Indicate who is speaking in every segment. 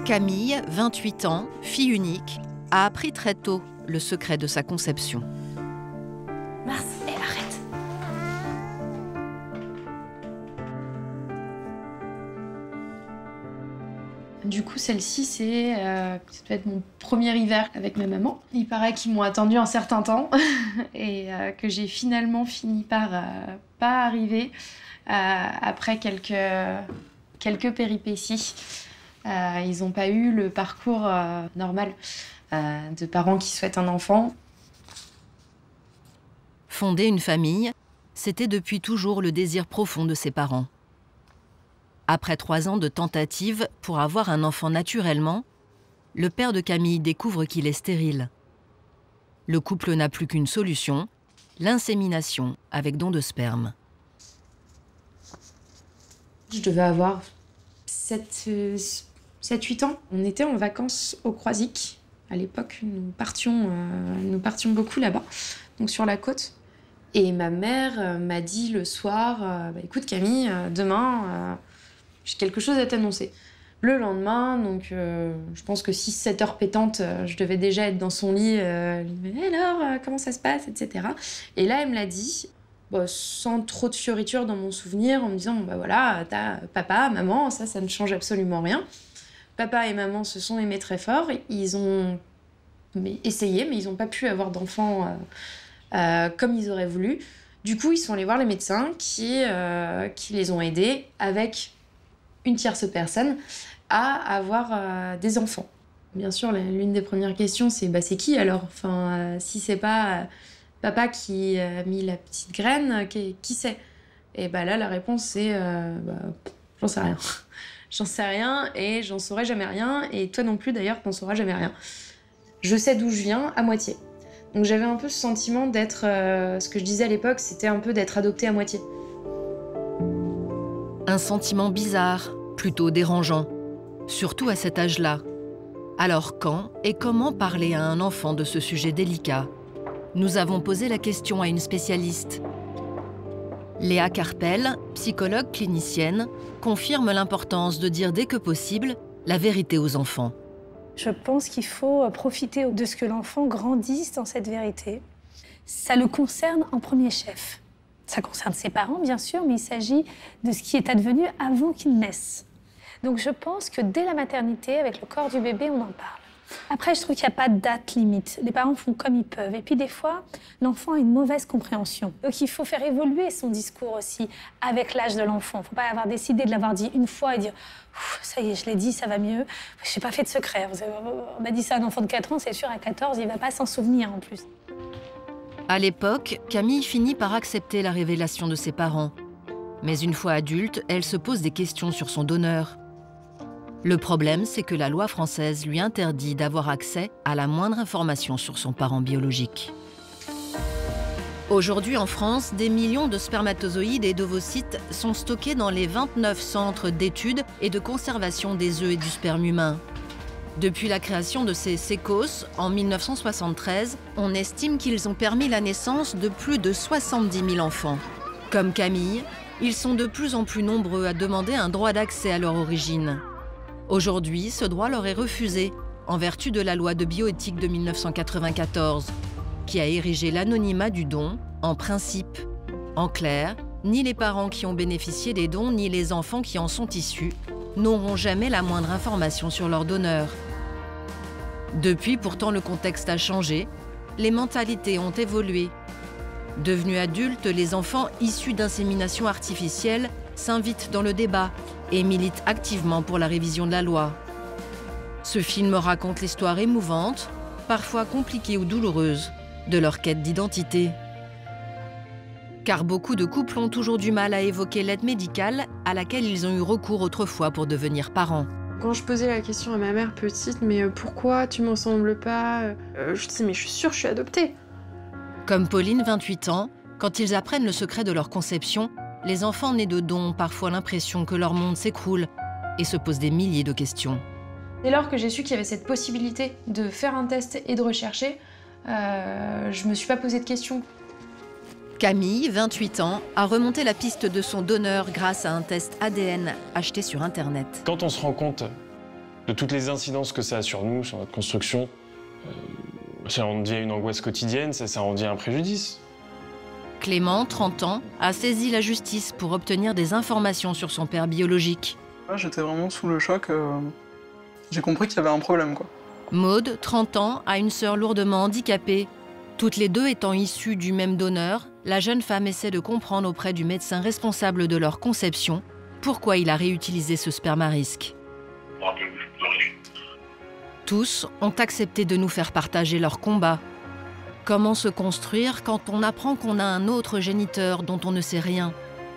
Speaker 1: Camille, 28 ans, fille unique, a appris très tôt le secret de sa conception.
Speaker 2: Mince, arrête. Du coup, celle-ci, ça doit être mon premier hiver avec ma maman. Il paraît qu'ils m'ont attendu un certain temps et que j'ai finalement fini par pas arriver après quelques péripéties. Ils n'ont pas eu le parcours normal de parents qui souhaitent un enfant.
Speaker 1: Fonder une famille, c'était depuis toujours le désir profond de ses parents. Après 3 ans de tentatives pour avoir un enfant naturellement, le père de Camille découvre qu'il est stérile. Le couple n'a plus qu'une solution, l'insémination avec don de sperme.
Speaker 2: Je devais avoir 7-8 ans. On était en vacances au Croisic. À l'époque, nous partions beaucoup là-bas, donc sur la côte. Et ma mère m'a dit le soir, écoute Camille, demain, j'ai quelque chose à t'annoncer. Le lendemain, donc je pense que 6-7 heures pétantes, je devais déjà être dans son lit. Mais alors, comment ça se passe, etc. Et là, elle me l'a dit, sans trop de fioritures dans mon souvenir, en me disant, voilà, t'as papa, maman, ça ne change absolument rien. Papa et maman se sont aimés très fort. Ils ont essayé, mais ils n'ont pas pu avoir d'enfants comme ils auraient voulu. Du coup, ils sont allés voir les médecins qui les ont aidés avec une tierce personne à avoir des enfants. Bien sûr, l'une des premières questions, c'est c'est qui alors? Si c'est pas papa qui a mis la petite graine, qui c'est? Et là, la réponse, c'est j'en sais rien. J'en sais rien et j'en saurai jamais rien. Et toi non plus, d'ailleurs, t'en sauras jamais rien. Je sais d'où je viens, à moitié. Donc j'avais un peu ce sentiment d'être... ce que je disais à l'époque, c'était un peu d'être adoptée à moitié.
Speaker 1: Un sentiment bizarre, plutôt dérangeant, surtout à cet âge-là. Alors quand et comment parler à un enfant de ce sujet délicat? Nous avons posé la question à une spécialiste. Léa Carpel, psychologue clinicienne, confirme l'importance de dire dès que possible la vérité aux enfants.
Speaker 3: Je pense qu'il faut profiter de ce que l'enfant grandisse dans cette vérité. Ça le concerne en premier chef. Ça concerne ses parents, bien sûr, mais il s'agit de ce qui est advenu avant qu'il naisse. Donc je pense que dès la maternité, avec le corps du bébé, on en parle. Après, je trouve qu'il n'y a pas de date limite. Les parents font comme ils peuvent. Et puis des fois, l'enfant a une mauvaise compréhension. Donc il faut faire évoluer son discours aussi avec l'âge de l'enfant. Il ne faut pas avoir décidé de l'avoir dit une fois et dire « ça y est, je l'ai dit, ça va mieux. Je n'ai pas fait de secret. On a dit ça à un enfant de 4 ans, c'est sûr, à 14, il ne va pas s'en souvenir en plus. »
Speaker 1: À l'époque, Camille finit par accepter la révélation de ses parents. Mais une fois adulte, elle se pose des questions sur son donneur. Le problème, c'est que la loi française lui interdit d'avoir accès à la moindre information sur son parent biologique. Aujourd'hui en France, des millions de spermatozoïdes et d'ovocytes sont stockés dans les 29 centres d'études et de conservation des œufs et du sperme humain. Depuis la création de ces sécos en 1973, on estime qu'ils ont permis la naissance de plus de 70 000 enfants. Comme Camille, ils sont de plus en plus nombreux à demander un droit d'accès à leur origine. Aujourd'hui, ce droit leur est refusé en vertu de la loi de bioéthique de 1994, qui a érigé l'anonymat du don en principe. En clair, ni les parents qui ont bénéficié des dons, ni les enfants qui en sont issus n'auront jamais la moindre information sur leur donneur. Depuis, pourtant, le contexte a changé, les mentalités ont évolué. Devenus adultes, les enfants issus d'insémination artificielle s'invitent dans le débat et militent activement pour la révision de la loi. Ce film raconte l'histoire émouvante, parfois compliquée ou douloureuse, de leur quête d'identité. Car beaucoup de couples ont toujours du mal à évoquer l'aide médicale à laquelle ils ont eu recours autrefois pour devenir parents.
Speaker 4: Quand je posais la question à ma mère petite, mais pourquoi tu me ressembles pas? Je dis, mais je suis sûre, je suis adoptée.
Speaker 1: Comme Pauline, 28 ans, quand ils apprennent le secret de leur conception, les enfants nés de dons ont parfois l'impression que leur monde s'écroule et se posent des milliers de questions.
Speaker 2: Dès lors que j'ai su qu'il y avait cette possibilité de faire un test et de rechercher, je me suis pas posé de questions.
Speaker 1: Camille, 28 ans, a remonté la piste de son donneur grâce à un test ADN acheté sur Internet.
Speaker 5: Quand on se rend compte de toutes les incidences que ça a sur nous, sur notre construction. Ça en devient une angoisse quotidienne, ça en devient un préjudice.
Speaker 1: Clément, 30 ans, a saisi la justice pour obtenir des informations sur son père biologique.
Speaker 6: J'étais vraiment sous le choc. J'ai compris qu'il y avait un problème, quoi.
Speaker 1: Maude, 30 ans, a une sœur lourdement handicapée. Toutes les deux étant issues du même donneur, la jeune femme essaie de comprendre auprès du médecin responsable de leur conception pourquoi il a réutilisé ce sperme à risque. Tous ont accepté de nous faire partager leur combat. Comment se construire quand on apprend qu'on a un autre géniteur dont on ne sait rien?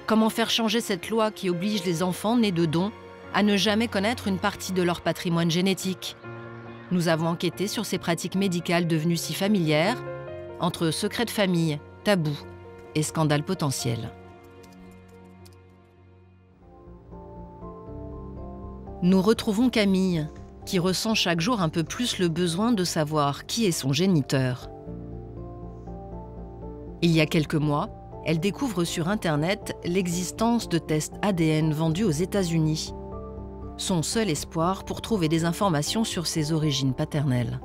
Speaker 1: Comment faire changer cette loi qui oblige les enfants nés de dons à ne jamais connaître une partie de leur patrimoine génétique? Nous avons enquêté sur ces pratiques médicales devenues si familières, entre secrets de famille, tabous et scandales potentiels. Nous retrouvons Camille, qui ressent chaque jour un peu plus le besoin de savoir qui est son géniteur. Il y a quelques mois, elle découvre sur Internet l'existence de tests ADN vendus aux États-Unis. Son seul espoir pour trouver des informations sur ses origines paternelles.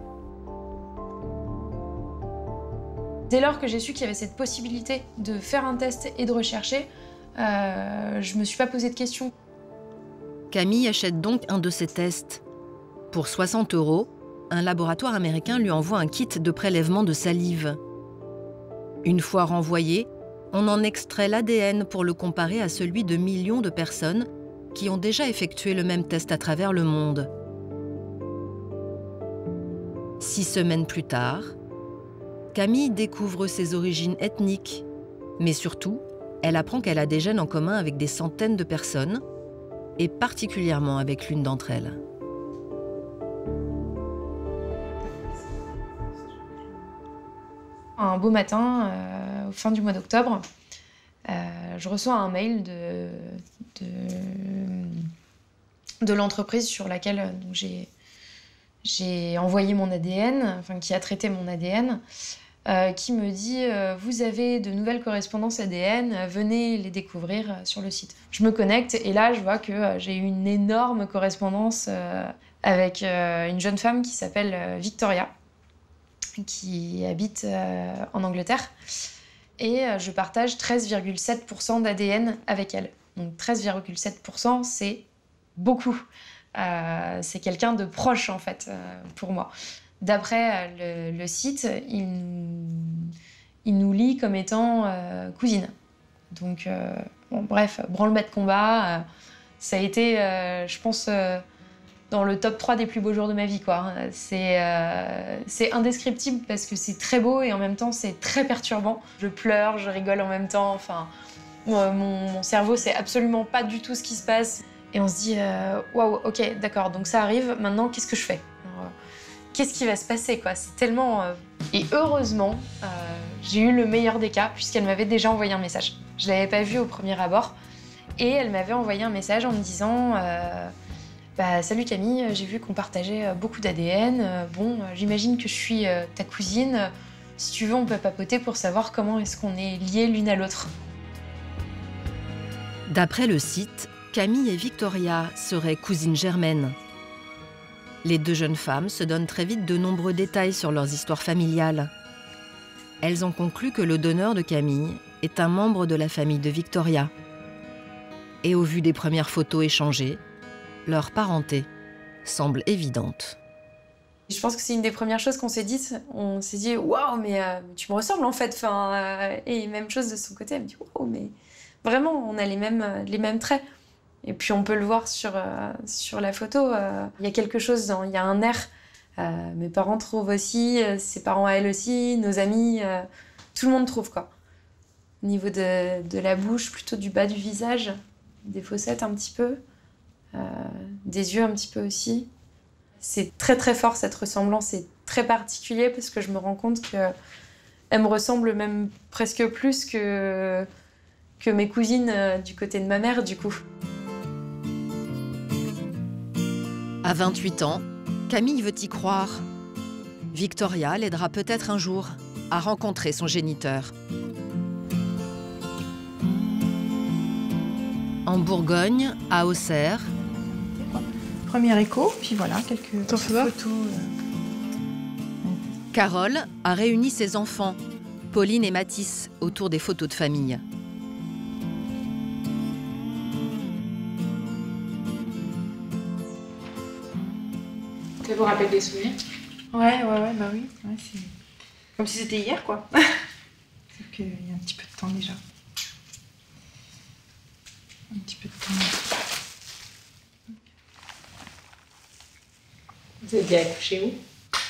Speaker 2: Dès lors que j'ai su qu'il y avait cette possibilité de faire un test et de rechercher, je me suis pas posé de questions.
Speaker 1: Camille achète donc un de ces tests. Pour 60 €, un laboratoire américain lui envoie un kit de prélèvement de salive. Une fois renvoyé, on en extrait l'ADN pour le comparer à celui de millions de personnes qui ont déjà effectué le même test à travers le monde. 6 semaines plus tard, Camille découvre ses origines ethniques, mais surtout, elle apprend qu'elle a des gènes en commun avec des centaines de personnes, et particulièrement avec l'une d'entre elles.
Speaker 2: Un beau matin, au fin du mois d'octobre, je reçois un mail de l'entreprise sur laquelle j'ai envoyé mon ADN, enfin qui a traité mon ADN, qui me dit « Vous avez de nouvelles correspondances ADN, venez les découvrir sur le site ». Je me connecte et là, je vois que j'ai eu une énorme correspondance avec une jeune femme qui s'appelle Victoria, qui habite en Angleterre. Et je partage 13,7% d'ADN avec elle. Donc 13,7%, c'est beaucoup. C'est quelqu'un de proche, en fait, pour moi. D'après le site, il nous lie comme étant cousine. Donc, bon, bref, branle-bas de combat. Ça a été, je pense, dans le top 3 des plus beaux jours de ma vie, quoi. C'est indescriptible parce que c'est très beau et en même temps, c'est très perturbant. Je pleure, je rigole en même temps. Enfin, mon cerveau sait absolument pas du tout ce qui se passe. Et on se dit, waouh, ok, d'accord, donc ça arrive, maintenant, qu'est-ce que je fais? Qu'est-ce qui va se passer, quoi? C'est tellement... Et heureusement, j'ai eu le meilleur des cas, puisqu'elle m'avait déjà envoyé un message. Je l'avais pas vu au premier abord. Et elle m'avait envoyé un message en me disant salut Camille, j'ai vu qu'on partageait beaucoup d'ADN. Bon, j'imagine que je suis ta cousine. Si tu veux, on peut papoter pour savoir comment est-ce qu'on est liés l'une à l'autre. »
Speaker 1: D'après le site, Camille et Victoria seraient cousines germaines. Les deux jeunes femmes se donnent très vite de nombreux détails sur leurs histoires familiales. Elles ont conclu que le donneur de Camille est un membre de la famille de Victoria. Et au vu des premières photos échangées, leur parenté semble évidente.
Speaker 2: Je pense que c'est une des premières choses qu'on s'est dites. On s'est dit « Waouh, mais tu me ressembles en fait !» Et même chose de son côté, elle me dit « Waouh, mais vraiment, on a les mêmes traits !» Et puis on peut le voir sur la photo. Il y a quelque chose, il y a un air. Mes parents trouvent aussi, ses parents à elle aussi, nos amis, tout le monde trouve, quoi. Au niveau de la bouche, plutôt du bas du visage, des fossettes un petit peu, des yeux un petit peu aussi. C'est très très fort cette ressemblance, c'est très particulier parce que je me rends compte qu'elle me ressemble même presque plus que mes cousines du côté de ma mère, du coup.
Speaker 1: À 28 ans, Camille veut y croire. Victoria l'aidera peut-être un jour à rencontrer son géniteur. En Bourgogne, à Auxerre,
Speaker 7: premier écho, puis voilà, quelques
Speaker 4: T'en fais voir
Speaker 7: photos.
Speaker 1: Carole a réuni ses enfants, Pauline et Mathis, autour des photos de famille.
Speaker 2: Ça vous rappelle des souvenirs?
Speaker 7: Ouais, bah oui. Ouais, c'est comme si c'était hier, quoi. C'est qu'il y a un petit peu de temps déjà. Un petit peu de temps.
Speaker 2: Vous aviez accouché où?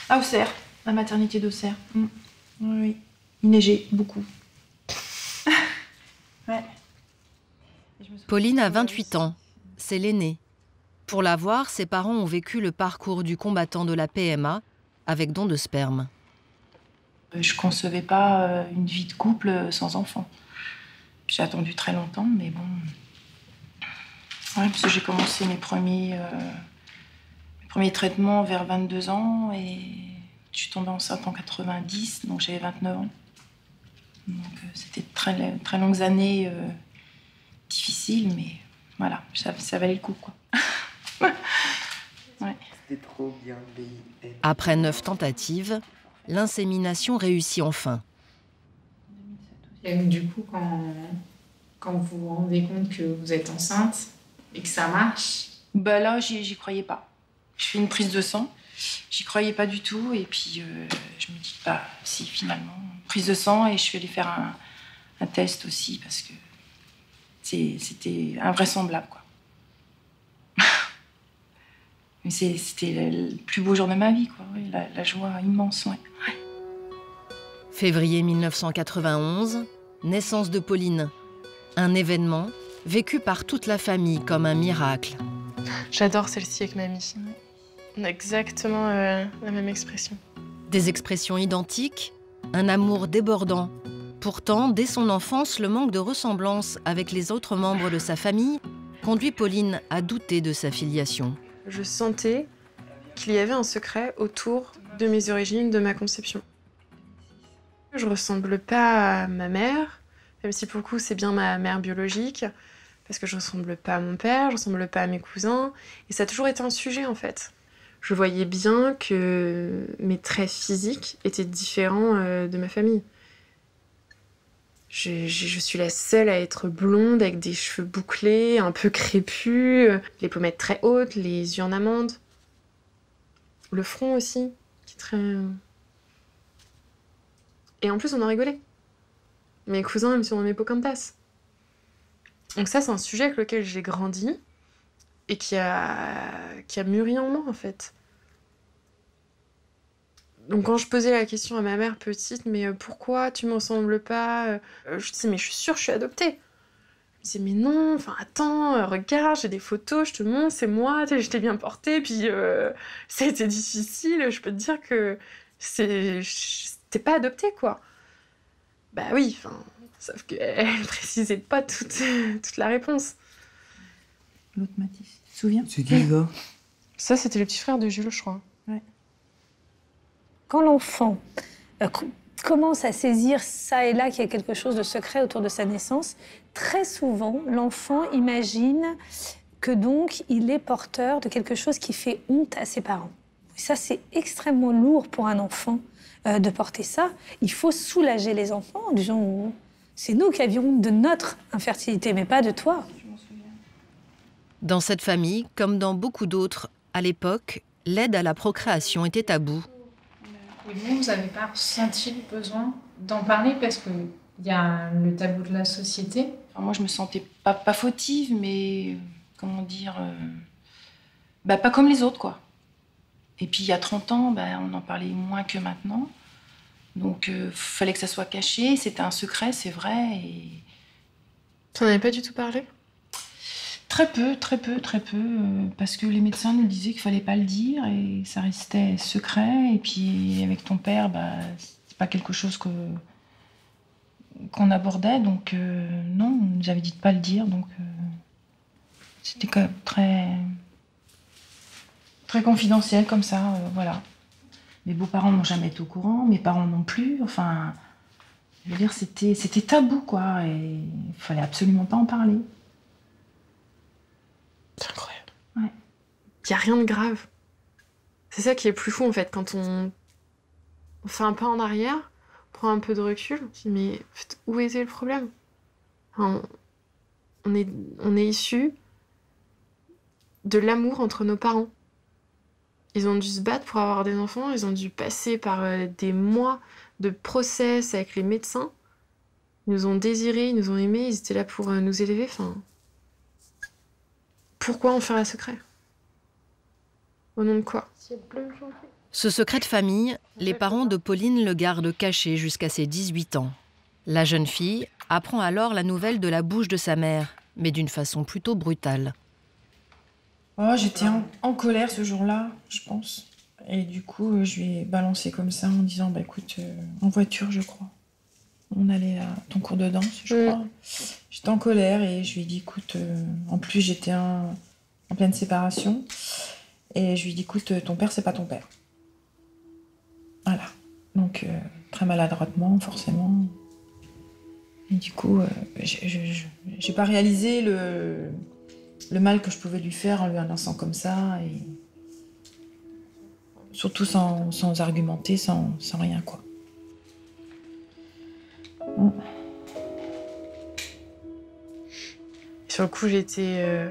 Speaker 7: À Auxerre, la maternité d'Auxerre. Oui, oui. Il neigeait beaucoup. Ouais.
Speaker 1: Pauline a 28 ans, c'est l'aînée. Pour la voir, ses parents ont vécu le parcours du combattant de la PMA avec don de sperme.
Speaker 7: Je concevais pas une vie de couple sans enfant. J'ai attendu très longtemps, mais bon. Ouais, parce que j'ai commencé mes premiers traitements vers 22 ans et je suis tombée enceinte en 90, donc j'avais 29 ans. Donc c'était très longues années difficiles, mais voilà, ça valait le coup, quoi. Ouais.
Speaker 8: C'était trop bien.
Speaker 1: Après 9 tentatives, l'insémination réussit enfin.
Speaker 2: Et donc, du coup, quand vous vous rendez compte que vous êtes enceinte et que ça marche,
Speaker 7: Bah là, j'y croyais pas. Je fais une prise de sang, j'y croyais pas du tout, et puis je me dis, bah si, finalement, prise de sang, et je suis allée faire un test aussi, parce que c'était invraisemblable, quoi. Mais c'était le plus beau jour de ma vie, quoi. Oui, la joie immense, ouais.
Speaker 1: Février 1991, naissance de Pauline. Un événement vécu par toute la famille comme un miracle.
Speaker 4: J'adore celle-ci avec mamie. On a exactement la même expression.
Speaker 1: Des expressions identiques, un amour débordant. Pourtant, dès son enfance, le manque de ressemblance avec les autres membres de sa famille conduit Pauline à douter de sa filiation.
Speaker 4: Je sentais qu'il y avait un secret autour de mes origines, de ma conception. Je ressemble pas à ma mère, même si pour le coup c'est bien ma mère biologique, parce que je ressemble pas à mon père, je ressemble pas à mes cousins, et ça a toujours été un sujet en fait. Je voyais bien que mes traits physiques étaient différents de ma famille. Je suis la seule à être blonde, avec des cheveux bouclés, un peu crépus, les pommettes très hautes, les yeux en amande. Le front aussi, qui est très... Et en plus, on en rigolait. Mes cousins me surnommaient Pocahontas. Donc ça, c'est un sujet avec lequel j'ai grandi et qui a mûri en moi, en fait. Donc quand je posais la question à ma mère petite, mais pourquoi tu me ressembles pas, je disais, mais je suis sûre, je suis adoptée. Je disais, mais non, enfin attends, regarde, j'ai des photos, je te montre, c'est moi, je t'ai bien portée, puis ça a été difficile, je peux te dire que t'es pas adoptée, quoi. Bah oui, enfin, sauf qu'elle précisait pas toute la réponse.
Speaker 7: L'autre Mathis, tu te souviens?
Speaker 8: C'est qui ça?
Speaker 4: Ça, c'était le petit frère de Jules, je crois.
Speaker 7: Ouais.
Speaker 3: Quand l'enfant commence à saisir ça et là qu'il y a quelque chose de secret autour de sa naissance, très souvent, l'enfant imagine que donc il est porteur de quelque chose qui fait honte à ses parents. Et ça, c'est extrêmement lourd pour un enfant de porter ça. Il faut soulager les enfants en disant c'est nous qui avions honte de notre infertilité, mais pas de toi.
Speaker 1: Dans cette famille, comme dans beaucoup d'autres, à l'époque, l'aide à la procréation était tabou.
Speaker 2: et vous n'avez pas ressenti le besoin d'en parler parce qu'il y a le tabou de la société?
Speaker 7: Enfin, moi, je me sentais pas fautive, mais comment dire, bah, pas comme les autres, quoi. Et puis, il y a 30 ans, bah, on en parlait moins que maintenant. Donc, fallait que ça soit caché. C'était un secret, c'est vrai. Et...
Speaker 4: T'en avais pas du tout parlé?
Speaker 7: Très peu, parce que les médecins nous disaient qu'il fallait pas le dire et ça restait secret. Et puis, avec ton père, bah, c'est pas quelque chose qu'on abordait. Donc, non, on nous avait dit de pas le dire. Donc, c'était quand même très confidentiel comme ça, voilà. Mes beaux-parents n'ont jamais été au courant, mes parents non plus. Enfin, je veux dire, c'était tabou, quoi. Et il fallait absolument pas en parler.
Speaker 4: C'est incroyable.
Speaker 7: Ouais.
Speaker 4: il n'y a rien de grave. C'est ça qui est plus fou, en fait, quand on fait un pas en arrière, on prend un peu de recul, on se dit, mais en fait, où était le problème? Enfin, on est issus de l'amour entre nos parents. Ils ont dû se battre pour avoir des enfants, ils ont dû passer par des mois de process avec les médecins. Ils nous ont désirés, ils nous ont aimés, ils étaient là pour nous élever. Enfin, pourquoi en faire un secret? Au nom de quoi?
Speaker 1: Ce secret de famille, les parents de Pauline le gardent caché jusqu'à ses 18 ans. La jeune fille apprend alors la nouvelle de la bouche de sa mère, mais d'une façon plutôt brutale.
Speaker 8: Oh, j'étais en colère ce jour-là, je pense. Et du coup, je lui ai balancé comme ça en disant, bah écoute, en voiture, je crois. On allait à ton cours de danse, je crois. J'étais en colère et je lui ai dit, écoute, en plus j'étais en pleine séparation. Et je lui ai dit, écoute, ton père, c'est pas ton père. Voilà. Donc, très maladroitement, forcément. Et du coup, j'ai pas réalisé le mal que je pouvais lui faire en lui annonçant comme ça. Et surtout sans argumenter, sans rien, quoi.
Speaker 4: Sur le coup, j'étais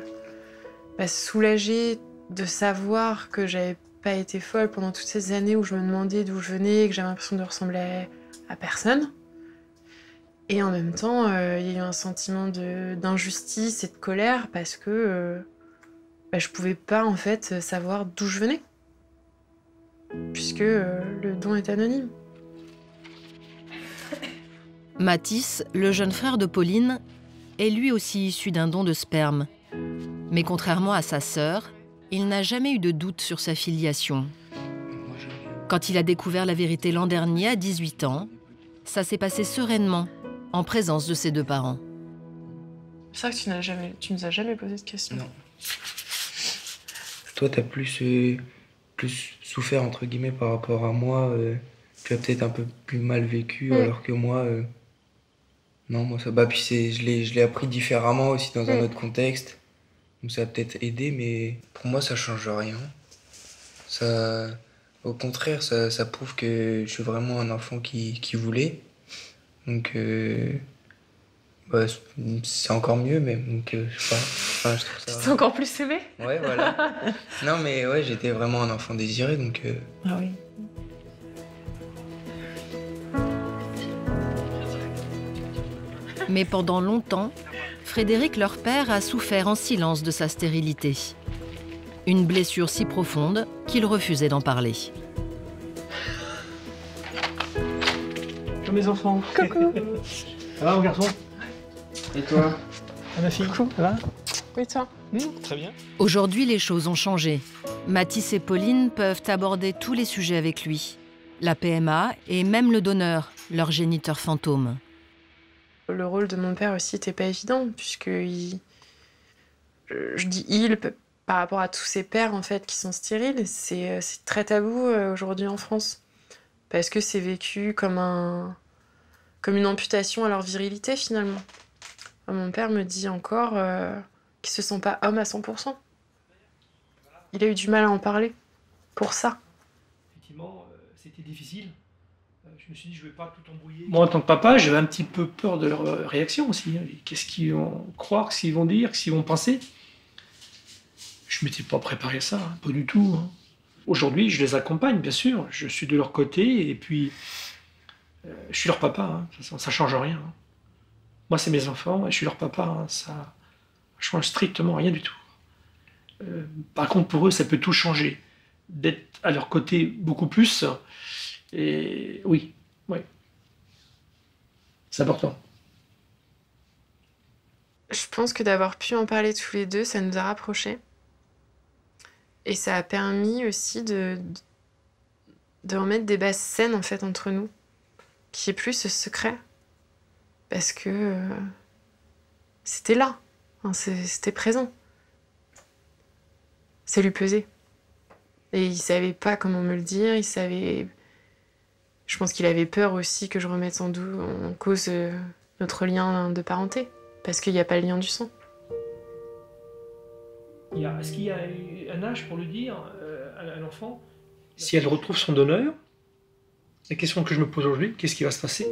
Speaker 4: soulagée de savoir que j'avais pas été folle pendant toutes ces années où je me demandais d'où je venais, que j'avais l'impression de ressembler à personne. Et en même temps, il y a eu un sentiment d'injustice et de colère parce que je pouvais pas en fait savoir d'où je venais. Puisque le don est anonyme.
Speaker 1: Mathis, le jeune frère de Pauline, est lui aussi issu d'un don de sperme. Mais contrairement à sa sœur, il n'a jamais eu de doute sur sa filiation. Quand il a découvert la vérité l'an dernier, à 18 ans, ça s'est passé sereinement, en présence de ses deux parents.
Speaker 4: C'est vrai que tu nous as jamais posé de question.
Speaker 9: Non. Toi, t'as plus souffert, entre guillemets, par rapport à moi. Tu as peut-être un peu plus mal vécu, alors que moi... non, moi, ça... Bah, puis je l'ai appris différemment aussi dans un autre contexte. Donc ça a peut-être aidé, mais pour moi, ça change rien. Au contraire, ça prouve que je suis vraiment un enfant qui voulait. Donc, c'est encore mieux, même. Donc, je sais pas. Enfin, je trouve ça...
Speaker 4: Tu t'es encore plus aimé?
Speaker 9: Ouais, voilà. Non, mais ouais, j'étais vraiment un enfant désiré, donc...
Speaker 8: Ah oui.
Speaker 1: Mais pendant longtemps, Frédéric, leur père, a souffert en silence de sa stérilité. Une blessure si profonde qu'il refusait d'en parler.
Speaker 10: Bonjour mes enfants.
Speaker 4: Coucou.
Speaker 10: Ça va mon garçon?
Speaker 9: Et toi?
Speaker 10: Ah, ma fille? Ça va?
Speaker 4: Oui, toi?
Speaker 10: Très bien.
Speaker 1: Aujourd'hui, les choses ont changé. Mathis et Pauline peuvent aborder tous les sujets avec lui. La PMA et même le donneur, leur géniteur fantôme.
Speaker 4: Le rôle de mon père aussi n'était pas évident, puisque je dis il par rapport à tous ces pères en fait qui sont stériles, c'est très tabou aujourd'hui en France, parce que c'est vécu comme une amputation à leur virilité finalement. Mon père me dit encore qu'il se sent pas homme à 100%. Il a eu du mal à en parler pour ça.
Speaker 10: Effectivement, c'était difficile. Je me suis dit, je ne vais pas tout embrouiller. Moi, en tant que papa, j'avais un petit peu peur de leur réaction aussi. Qu'est-ce qu'ils vont croire, qu'est-ce qu'ils vont dire, qu'est-ce qu'ils vont penser. Je ne m'étais pas préparé à ça, pas du tout. Aujourd'hui, je les accompagne, bien sûr. Je suis de leur côté et puis je suis leur papa. Ça ne change rien. Moi, c'est mes enfants et je suis leur papa. Ça ne change strictement rien du tout. Par contre, pour eux, ça peut tout changer. D'être à leur côté beaucoup plus... Et oui. C'est important.
Speaker 4: Je pense que d'avoir pu en parler tous les deux, ça nous a rapprochés. Et ça a permis aussi de remettre des bases saines en fait entre nous. Qu'il n'y ait plus ce secret. Parce que c'était là. C'était présent. Ça lui pesait. Et il savait pas comment me le dire, je pense qu'il avait peur aussi que je remette en cause notre lien de parenté, parce qu'il n'y a pas le lien du sang.
Speaker 10: Est-ce qu'il y a un âge pour le dire à l'enfant? Si elle retrouve son donneur, la question que je me pose aujourd'hui, qu'est-ce qui va se passer?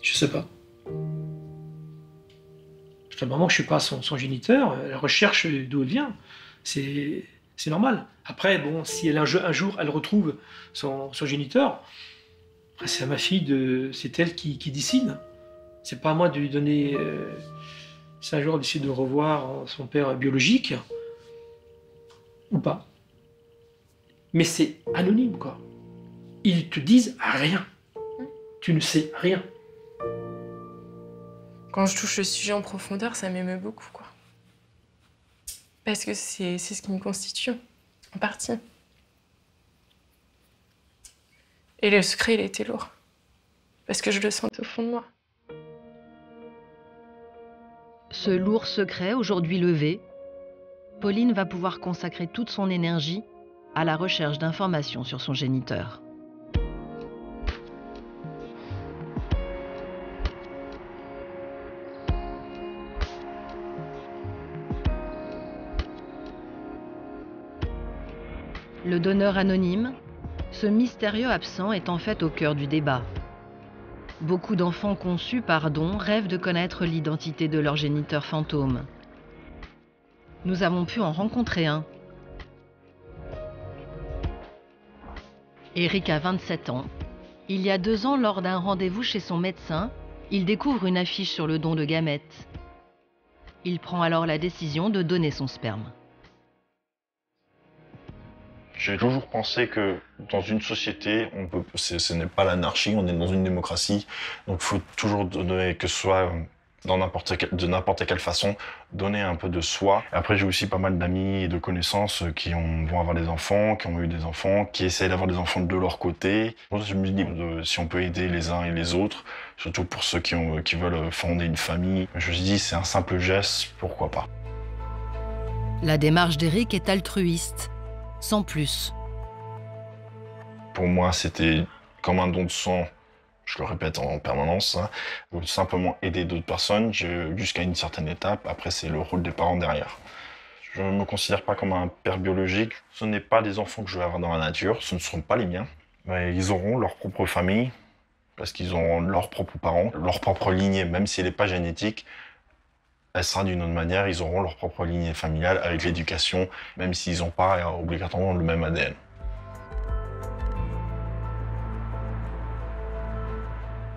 Speaker 10: Je sais pas. À un moment, je ne suis pas son géniteur, elle recherche d'où elle vient. C'est normal. Après, bon, si un jour elle retrouve son géniteur, c'est à ma fille, c'est elle qui décide. C'est pas à moi de lui donner. Si un jour elle décide de revoir son père biologique, ou pas. Mais c'est anonyme, quoi. Ils te disent rien. Tu ne sais rien.
Speaker 4: Quand je touche le sujet en profondeur, ça m'émeut beaucoup, quoi. Parce que c'est ce qui me constitue, en partie. Et le secret, il était lourd. Parce que je le sentais au fond de moi.
Speaker 1: Ce lourd secret, aujourd'hui levé, Pauline va pouvoir consacrer toute son énergie à la recherche d'informations sur son géniteur. Le donneur anonyme, ce mystérieux absent est en fait au cœur du débat. Beaucoup d'enfants conçus par don rêvent de connaître l'identité de leur géniteur fantôme. Nous avons pu en rencontrer un. Eric a 27 ans. Il y a 2 ans, lors d'un rendez-vous chez son médecin, il découvre une affiche sur le don de gamètes. Il prend alors la décision de donner son sperme.
Speaker 11: J'ai toujours pensé que dans une société, ce n'est pas l'anarchie, on est dans une démocratie, donc il faut toujours donner, que ce soit de n'importe quelle façon, donner un peu de soi. Après, j'ai aussi pas mal d'amis et de connaissances qui vont avoir des enfants, qui ont eu des enfants, qui essayent d'avoir des enfants de leur côté. Je me dis, si on peut aider les uns et les autres, surtout pour ceux qui veulent fonder une famille, je me dis, c'est un simple geste, pourquoi pas.
Speaker 1: La démarche d'Eric est altruiste. Sans plus.
Speaker 11: Pour moi, c'était comme un don de sang, je le répète en permanence, hein, simplement aider d'autres personnes jusqu'à une certaine étape. Après, c'est le rôle des parents derrière. Je ne me considère pas comme un père biologique. Ce n'est pas des enfants que je vais avoir dans la nature, ce ne seront pas les miens. Mais ils auront leur propre famille, parce qu'ils auront leurs propres parents, leur propre lignée, même si elle n'est pas génétique. Elle sera d'une autre manière, ils auront leur propre lignée familiale avec l'éducation, même s'ils n'ont pas obligatoirement le même ADN.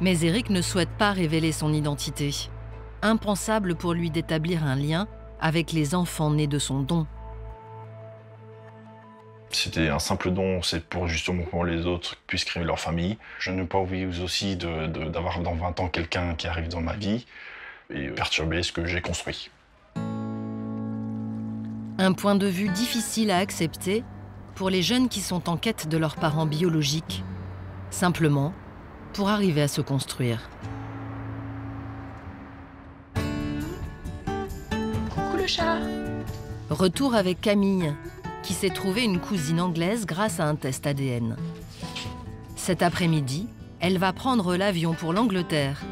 Speaker 1: Mais Eric ne souhaite pas révéler son identité. Impensable pour lui d'établir un lien avec les enfants nés de son don.
Speaker 11: C'était un simple don, c'est pour justement que les autres puissent créer leur famille. Je n'ai pas envie aussi d'avoir dans 20 ans quelqu'un qui arrive dans ma vie et perturber ce que j'ai construit.
Speaker 1: Un point de vue difficile à accepter pour les jeunes qui sont en quête de leurs parents biologiques, simplement pour arriver à se construire.
Speaker 4: Coucou le chat.
Speaker 1: Retour avec Camille, qui s'est trouvée une cousine anglaise grâce à un test ADN. Cet après-midi, elle va prendre l'avion pour l'Angleterre.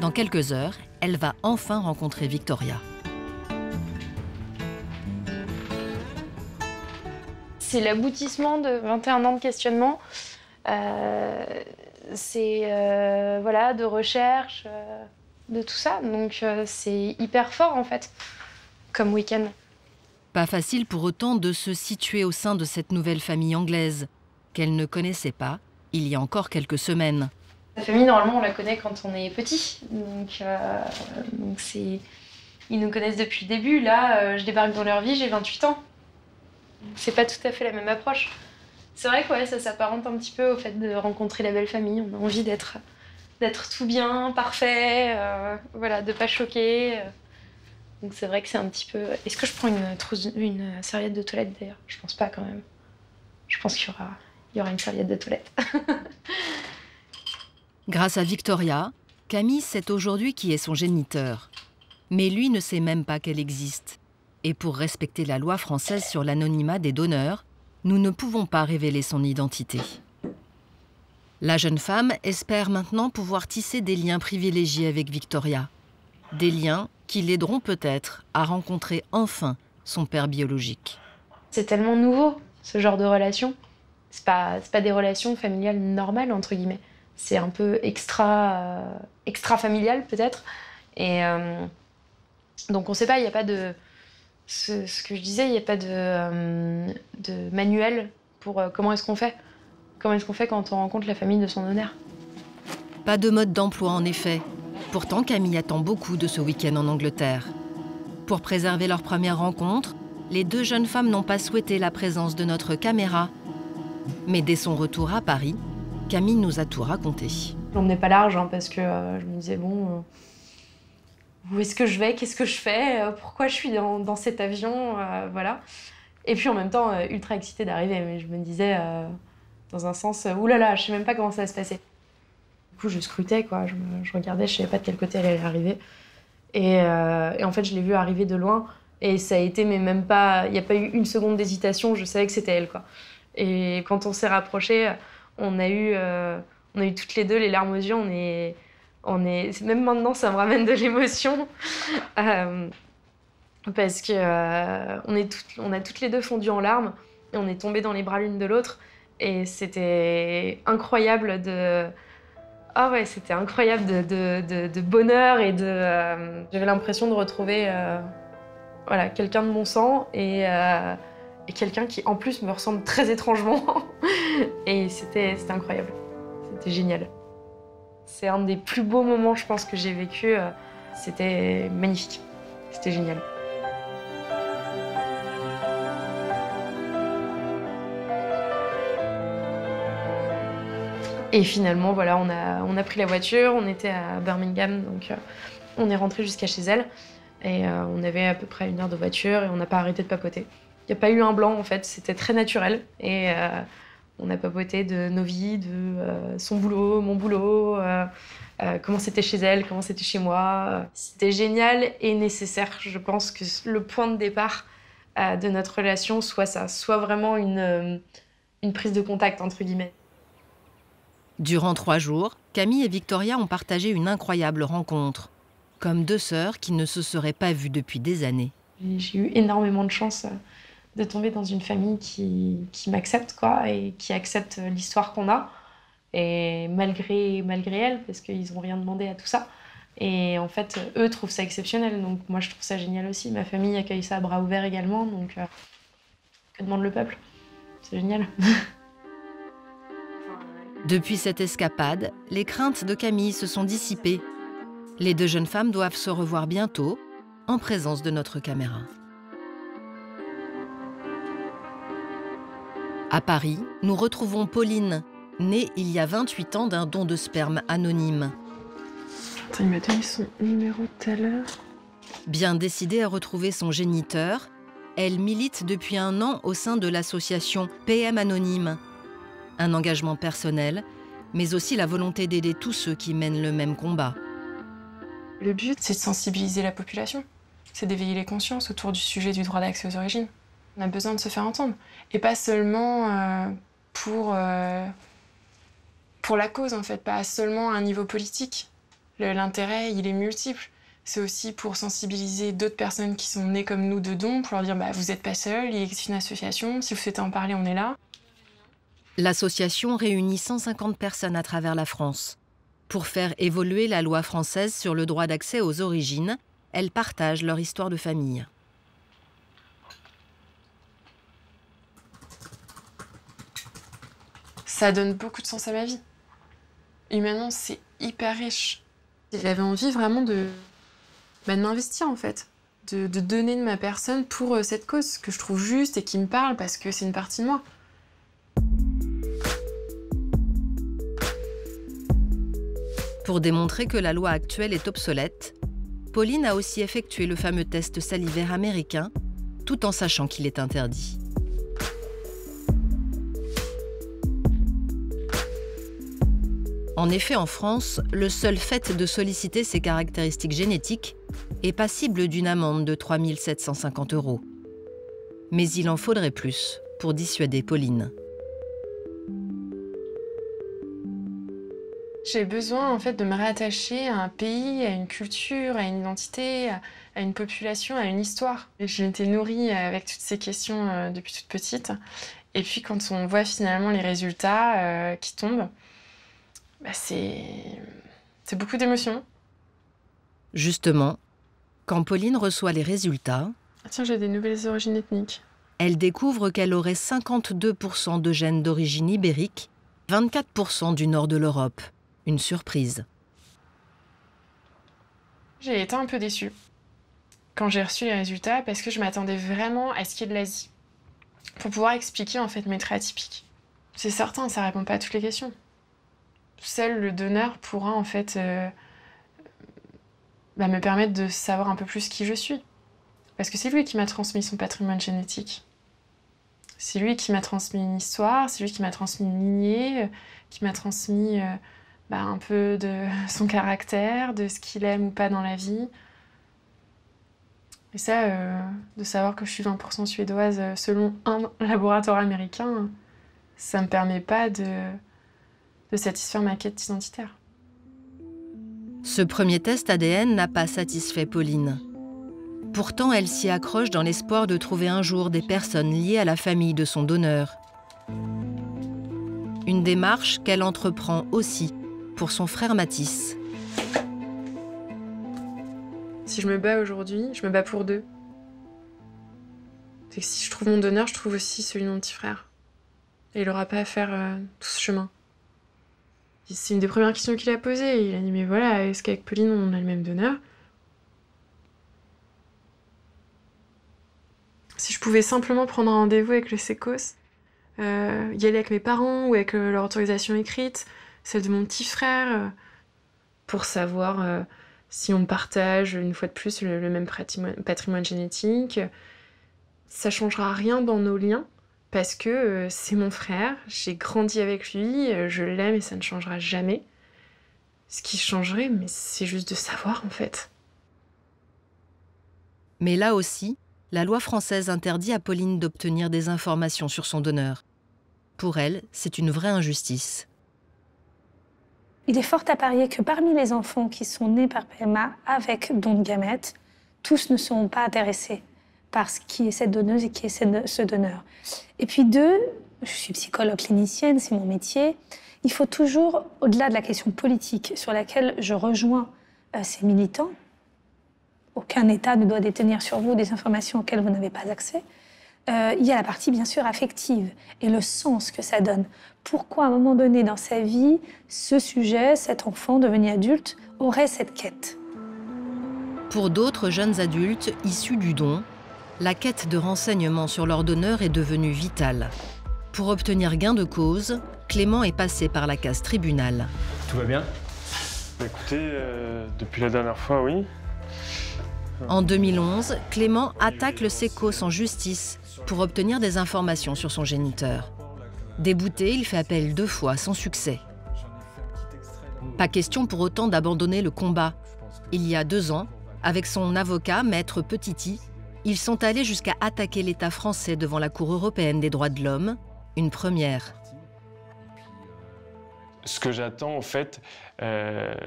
Speaker 1: Dans quelques heures, elle va enfin rencontrer Victoria.
Speaker 2: C'est l'aboutissement de 21 ans de questionnement. Voilà, de recherche, de tout ça. Donc c'est hyper fort en fait, comme week-end.
Speaker 1: Pas facile pour autant de se situer au sein de cette nouvelle famille anglaise, qu'elle ne connaissait pas il y a encore quelques semaines.
Speaker 2: La famille, normalement, on la connaît quand on est petit. Donc ils nous connaissent depuis le début. Là, je débarque dans leur vie, j'ai 28 ans. C'est pas tout à fait la même approche. C'est vrai que ouais, ça s'apparente un petit peu au fait de rencontrer la belle famille. On a envie d'être tout bien, parfait, voilà, de pas choquer. Donc c'est vrai que c'est un petit peu... Est-ce que je prends une serviette de toilette d'ailleurs? Je pense pas quand même. Je pense qu'il y aura une serviette de toilette.
Speaker 1: Grâce à Victoria, Camille sait aujourd'hui qui est son géniteur. Mais lui ne sait même pas qu'elle existe. Et pour respecter la loi française sur l'anonymat des donneurs, nous ne pouvons pas révéler son identité. La jeune femme espère maintenant pouvoir tisser des liens privilégiés avec Victoria. Des liens qui l'aideront peut-être à rencontrer enfin son père biologique.
Speaker 2: C'est tellement nouveau, ce genre de relation. C'est pas des relations familiales normales, entre guillemets. C'est un peu extra-familial, peut-être. Et donc on sait pas, il n'y a pas de... Ce que je disais, il n'y a pas de manuel pour comment est-ce qu'on fait. Comment est-ce qu'on fait quand on rencontre la famille de son honneur?
Speaker 1: Pas de mode d'emploi en effet. Pourtant, Camille attend beaucoup de ce week-end en Angleterre. Pour préserver leur première rencontre, les deux jeunes femmes n'ont pas souhaité la présence de notre caméra. Mais dès son retour à Paris, Camille nous a tout raconté.
Speaker 2: J'emmenais pas large parce que je me disais, bon, où est-ce que je vais? Qu'est-ce que je fais? Pourquoi je suis dans cet avion? Voilà. Et puis en même temps, ultra excitée d'arriver. Mais je me disais, dans un sens, oulala, je sais même pas comment ça va se passer. Du coup, je scrutais, quoi. Je regardais, je savais pas de quel côté elle allait arriver. Et en fait, je l'ai vue arriver de loin. Et ça a été, mais même pas... Il n'y a pas eu une seconde d'hésitation, je savais que c'était elle, quoi. Et quand on s'est rapprochés, on a eu toutes les deux les larmes aux yeux. Même maintenant, ça me ramène de l'émotion. Parce que on a toutes les deux fondu en larmes. Et on est tombées dans les bras l'une de l'autre. Et c'était incroyable de... Ah ouais, c'était incroyable de bonheur et de... J'avais l'impression de retrouver voilà, quelqu'un de mon sang et quelqu'un qui, en plus, me ressemble très étrangement. Et c'était incroyable. C'était génial. C'est un des plus beaux moments, je pense, que j'ai vécu. C'était magnifique. C'était génial. Et finalement, voilà, on a pris la voiture, on était à Birmingham, donc on est rentré jusqu'à chez elle. Et on avait à peu près 1 heure de voiture et on n'a pas arrêté de papoter. Il n'y a pas eu un blanc, en fait, c'était très naturel. Et on a papoté de nos vies, de son boulot, mon boulot, comment c'était chez elle, comment c'était chez moi. C'était génial et nécessaire. Je pense que le point de départ de notre relation soit ça, soit vraiment une prise de contact, entre guillemets.
Speaker 1: Durant 3 jours, Camille et Victoria ont partagé une incroyable rencontre, comme 2 sœurs qui ne se seraient pas vues depuis des années.
Speaker 2: J'ai eu énormément de chance de tomber dans une famille qui m'accepte, quoi, et qui accepte l'histoire qu'on a, et malgré elle, parce qu'ils n'ont rien demandé à tout ça. Et en fait, eux trouvent ça exceptionnel, donc moi je trouve ça génial aussi. Ma famille accueille ça à bras ouverts également, donc que demande le peuple? C'est génial.
Speaker 1: Depuis cette escapade, les craintes de Camille se sont dissipées. Les 2 jeunes femmes doivent se revoir bientôt, en présence de notre caméra. À Paris, nous retrouvons Pauline, née il y a 28 ans d'un don de sperme anonyme.
Speaker 4: Attends, il m'a donné son numéro tout à l'heure.
Speaker 1: Bien décidée à retrouver son géniteur, elle milite depuis 1 an au sein de l'association PM Anonyme. Un engagement personnel, mais aussi la volonté d'aider tous ceux qui mènent le même combat.
Speaker 4: Le but, c'est de sensibiliser la population. C'est d'éveiller les consciences autour du sujet du droit d'accès aux origines. On a besoin de se faire entendre. Et pas seulement pour la cause, en fait, pas seulement à un niveau politique. L'intérêt, il est multiple. C'est aussi pour sensibiliser d'autres personnes qui sont nées comme nous de dons, pour leur dire bah, vous n'êtes pas seuls, il existe une association, si vous souhaitez en parler, on est là.
Speaker 1: L'association réunit 150 personnes à travers la France. Pour faire évoluer la loi française sur le droit d'accès aux origines, elles partagent leur histoire de famille.
Speaker 4: Ça donne beaucoup de sens à ma vie. Humainement, c'est hyper riche. J'avais envie vraiment de m'investir, en fait. De donner de ma personne pour cette cause que je trouve juste et qui me parle parce que c'est une partie de moi.
Speaker 1: Pour démontrer que la loi actuelle est obsolète, Pauline a aussi effectué le fameux test salivaire américain, tout en sachant qu'il est interdit. En effet, en France, le seul fait de solliciter ces caractéristiques génétiques est passible d'une amende de 3 750 €. Mais il en faudrait plus pour dissuader Pauline.
Speaker 4: J'ai besoin en fait de me rattacher à un pays, à une culture, à une identité, à une population, à une histoire. Et j'ai été nourrie avec toutes ces questions depuis toute petite. Et puis quand on voit finalement les résultats qui tombent, bah c'est beaucoup d'émotions.
Speaker 1: Justement, quand Pauline reçoit les résultats,
Speaker 4: Ah tiens, j'ai des nouvelles origines ethniques.
Speaker 1: elle découvre qu'elle aurait 52% de gènes d'origine ibérique, 24% du nord de l'Europe. Une surprise.
Speaker 4: J'ai été un peu déçue quand j'ai reçu les résultats parce que je m'attendais vraiment à ce qu'il y ait de l'Asie pour pouvoir expliquer en fait mes traits atypiques. C'est certain, ça répond pas à toutes les questions. Seul le donneur pourra en fait me permettre de savoir un peu plus qui je suis. Parce que c'est lui qui m'a transmis son patrimoine génétique. C'est lui qui m'a transmis une histoire, c'est lui qui m'a transmis une lignée, qui m'a transmis un peu de son caractère, de ce qu'il aime ou pas dans la vie. Et ça, de savoir que je suis 20% suédoise selon un laboratoire américain, ça me permet pas de satisfaire ma quête identitaire.
Speaker 1: Ce premier test ADN n'a pas satisfait Pauline. Pourtant, elle s'y accroche dans l'espoir de trouver un jour des personnes liées à la famille de son donneur. Une démarche qu'elle entreprend aussi pour son frère Mathis.
Speaker 4: Si je me bats aujourd'hui, je me bats pour deux. C'est que si je trouve mon donneur, je trouve aussi celui de mon petit frère. Et il n'aura pas à faire tout ce chemin. C'est une des premières questions qu'il a posées. Il a dit, mais voilà, est-ce qu'avec Pauline, on a le même donneur? Si je pouvais simplement prendre un rendez-vous avec le SECOS, y aller avec mes parents ou avec leur autorisation écrite, celle de mon petit frère, pour savoir si on partage une fois de plus le même patrimoine génétique. Ça changera rien dans nos liens parce que c'est mon frère, j'ai grandi avec lui, je l'aime et ça ne changera jamais. Ce qui changerait, mais c'est juste de savoir en fait.
Speaker 1: Mais là aussi, la loi française interdit à Pauline d'obtenir des informations sur son donneur. Pour elle, c'est une vraie injustice.
Speaker 3: Il est fort à parier que parmi les enfants qui sont nés par PMA avec don de gamètes, tous ne seront pas intéressés par qui est cette donneuse et qui est ce donneur. Et puis deux, je suis psychologue clinicienne, c'est mon métier, il faut toujours, au-delà de la question politique sur laquelle je rejoins ces militants, aucun État ne doit détenir sur vous des informations auxquelles vous n'avez pas accès, il y a la partie bien sûr affective et le sens que ça donne. Pourquoi à un moment donné dans sa vie, ce sujet, cet enfant devenu adulte, aurait cette quête?
Speaker 1: Pour d'autres jeunes adultes issus du don, la quête de renseignements sur leur donneur est devenue vitale. Pour obtenir gain de cause, Clément est passé par la case tribunal.
Speaker 5: Tout va bien? Écoutez, depuis la dernière fois, oui.
Speaker 1: En 2011, Clément attaque le SECOS en justice pour obtenir des informations sur son géniteur. Débouté, il fait appel 2 fois sans succès. Pas question pour autant d'abandonner le combat. Il y a 2 ans, avec son avocat, Maître Petiti, ils sont allés jusqu'à attaquer l'État français devant la Cour européenne des droits de l'homme, une première.
Speaker 5: Ce que j'attends, en fait,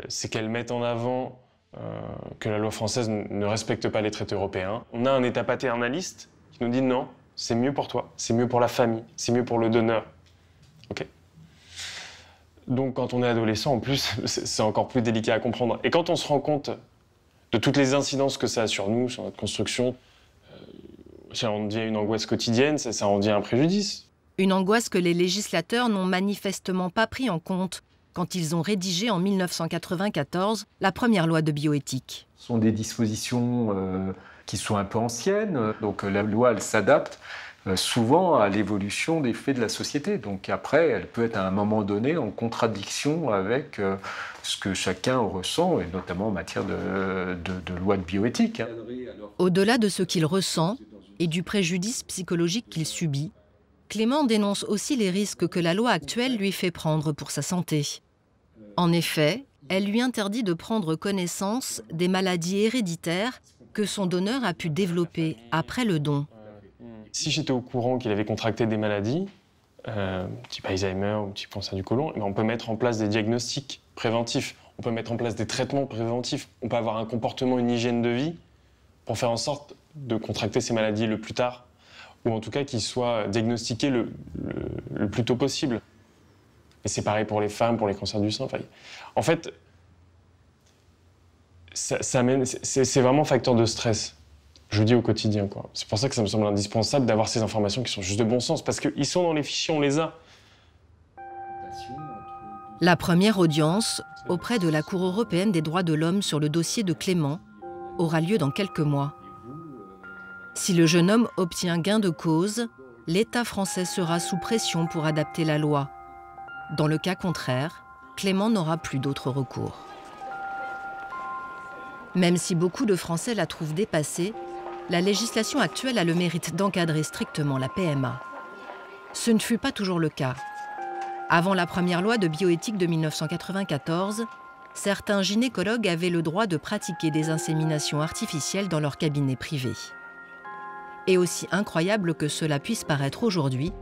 Speaker 5: c'est qu'elle mette en avant que la loi française ne respecte pas les traités européens. On a un État paternaliste qui nous dit non, c'est mieux pour toi, c'est mieux pour la famille, c'est mieux pour le donneur. Ok. Donc quand on est adolescent, en plus, c'est encore plus délicat à comprendre. Et quand on se rend compte de toutes les incidences que ça a sur nous, sur notre construction, ça en devient une angoisse quotidienne, ça en devient un préjudice.
Speaker 1: Une angoisse que les législateurs n'ont manifestement pas pris en compte quand ils ont rédigé en 1994 la première loi de bioéthique.
Speaker 12: Ce sont des dispositions qui sont un peu anciennes, donc la loi elle s'adapte souvent à l'évolution des faits de la société. Donc après, elle peut être à un moment donné en contradiction avec ce que chacun ressent, et notamment en matière de loi de bioéthique.
Speaker 1: Au-delà de ce qu'il ressent et du préjudice psychologique qu'il subit, Clément dénonce aussi les risques que la loi actuelle lui fait prendre pour sa santé. En effet, elle lui interdit de prendre connaissance des maladies héréditaires que son donneur a pu développer après le don.
Speaker 5: Si j'étais au courant qu'il avait contracté des maladies, type Alzheimer ou type cancer du côlon, on peut mettre en place des diagnostics préventifs. On peut mettre en place des traitements préventifs. On peut avoir un comportement, une hygiène de vie pour faire en sorte de contracter ces maladies le plus tard, ou en tout cas qu'ils soient diagnostiqués le plus tôt possible. Et c'est pareil pour les femmes, pour les cancers du sein. Enfin, en fait, c'est vraiment facteur de stress, je dis au quotidien, quoi. C'est pour ça que ça me semble indispensable d'avoir ces informations qui sont juste de bon sens, parce qu'ils sont dans les fichiers, on les a.
Speaker 1: La première audience auprès de la Cour européenne des droits de l'homme sur le dossier de Clément aura lieu dans quelques mois. Si le jeune homme obtient gain de cause, l'État français sera sous pression pour adapter la loi. Dans le cas contraire, Clément n'aura plus d'autre recours. Même si beaucoup de Français la trouvent dépassée, la législation actuelle a le mérite d'encadrer strictement la PMA. Ce ne fut pas toujours le cas. Avant la première loi de bioéthique de 1994, certains gynécologues avaient le droit de pratiquer des inséminations artificielles dans leur cabinet privé. Et aussi incroyable que cela puisse paraître aujourd'hui,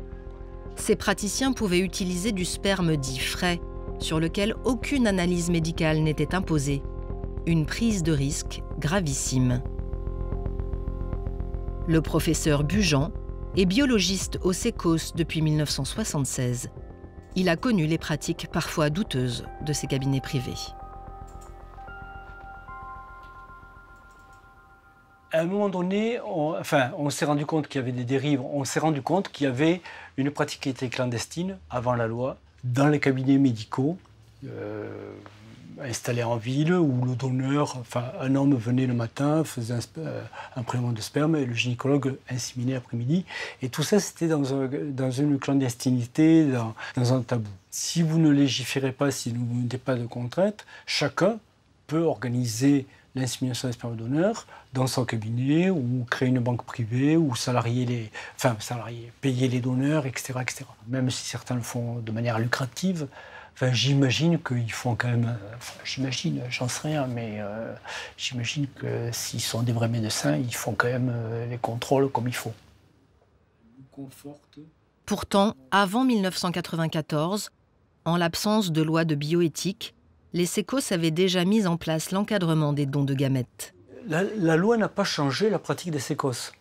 Speaker 1: ces praticiens pouvaient utiliser du sperme dit frais, sur lequel aucune analyse médicale n'était imposée. Une prise de risque gravissime. Le professeur Bujan est biologiste au CECOS depuis 1976. Il a connu les pratiques parfois douteuses de ces cabinets privés.
Speaker 13: À un moment donné, on s'est rendu compte qu'il y avait des dérives. On s'est rendu compte qu'il y avait une pratique qui était clandestine avant la loi dans les cabinets médicaux installés en ville où le donneur, un homme venait le matin, faisait un prélèvement de sperme et le gynécologue inséminait l'après-midi. Et tout ça, c'était dans une clandestinité, dans un tabou. Si vous ne légiférez pas, si vous ne mettez pas de contraintes, chacun peut organiser l'insémination des spermes-donneurs dans son cabinet ou créer une banque privée ou payer les donneurs, etc., etc. Même si certains le font de manière lucrative, j'imagine qu'ils font quand même... j'en sais rien, mais j'imagine que s'ils sont des vrais médecins, ils font quand même les contrôles comme il faut.
Speaker 1: Pourtant, avant 1994, en l'absence de loi de bioéthique, les CECOS avaient déjà mis en place l'encadrement des dons de gamètes.
Speaker 13: La loi n'a pas changé la pratique des CECOS, si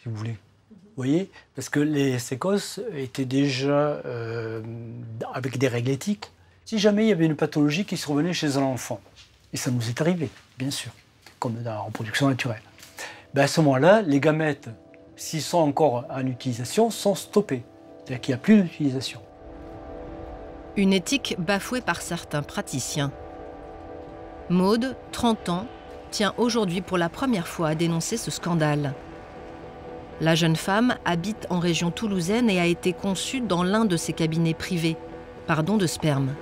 Speaker 13: vous voulez. Vous voyez, parce que les CECOS étaient déjà avec des règles éthiques. Si jamais il y avait une pathologie qui survenait chez un enfant, et ça nous est arrivé, bien sûr, comme dans la reproduction naturelle, à ce moment-là, les gamètes, s'ils sont encore en utilisation, sont stoppés. C'est-à-dire qu'il n'y a plus d'utilisation.
Speaker 1: Une éthique bafouée par certains praticiens. Maude, 30 ans, tient aujourd'hui pour la première fois à dénoncer ce scandale. La jeune femme habite en région toulousaine et a été conçue dans l'un de ses cabinets privés, par don de sperme.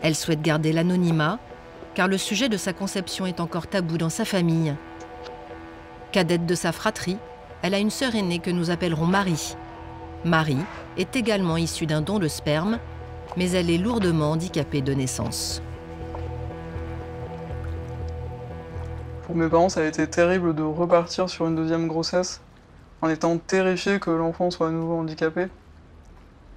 Speaker 1: Elle souhaite garder l'anonymat, car le sujet de sa conception est encore tabou dans sa famille. Cadette de sa fratrie, elle a une sœur aînée que nous appellerons Marie. Marie est également issue d'un don de sperme, mais elle est lourdement handicapée de naissance.
Speaker 6: Pour mes parents, ça a été terrible de repartir sur une deuxième grossesse en étant terrifiés que l'enfant soit à nouveau handicapé.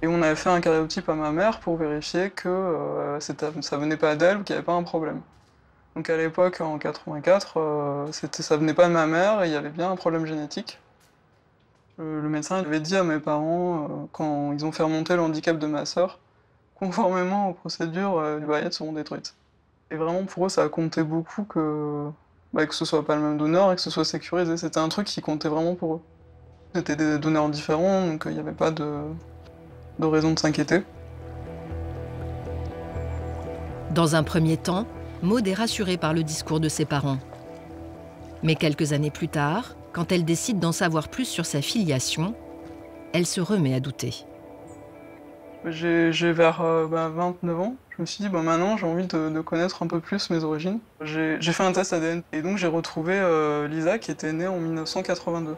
Speaker 6: Et on avait fait un karyotype à ma mère pour vérifier que ça venait pas d'elle ou qu'il n'y avait pas un problème. Donc à l'époque, en 84, ça venait pas de ma mère et il y avait bien un problème génétique. Le médecin avait dit à mes parents, quand ils ont fait remonter le handicap de ma sœur, conformément aux procédures, les baillettes seront détruites. Et vraiment pour eux, ça a compté beaucoup que ce soit pas le même donneur et que ce soit sécurisé. C'était un truc qui comptait vraiment pour eux. C'était des donneurs différents, donc il n'y avait pas de raison de s'inquiéter.
Speaker 1: Dans un premier temps, Maude est rassurée par le discours de ses parents. Mais quelques années plus tard, quand elle décide d'en savoir plus sur sa filiation, elle se remet à douter.
Speaker 6: J'ai vers 29 ans, je me suis dit maintenant j'ai envie de connaître un peu plus mes origines. J'ai fait un test ADN et donc j'ai retrouvé Lisa qui était née en 1982.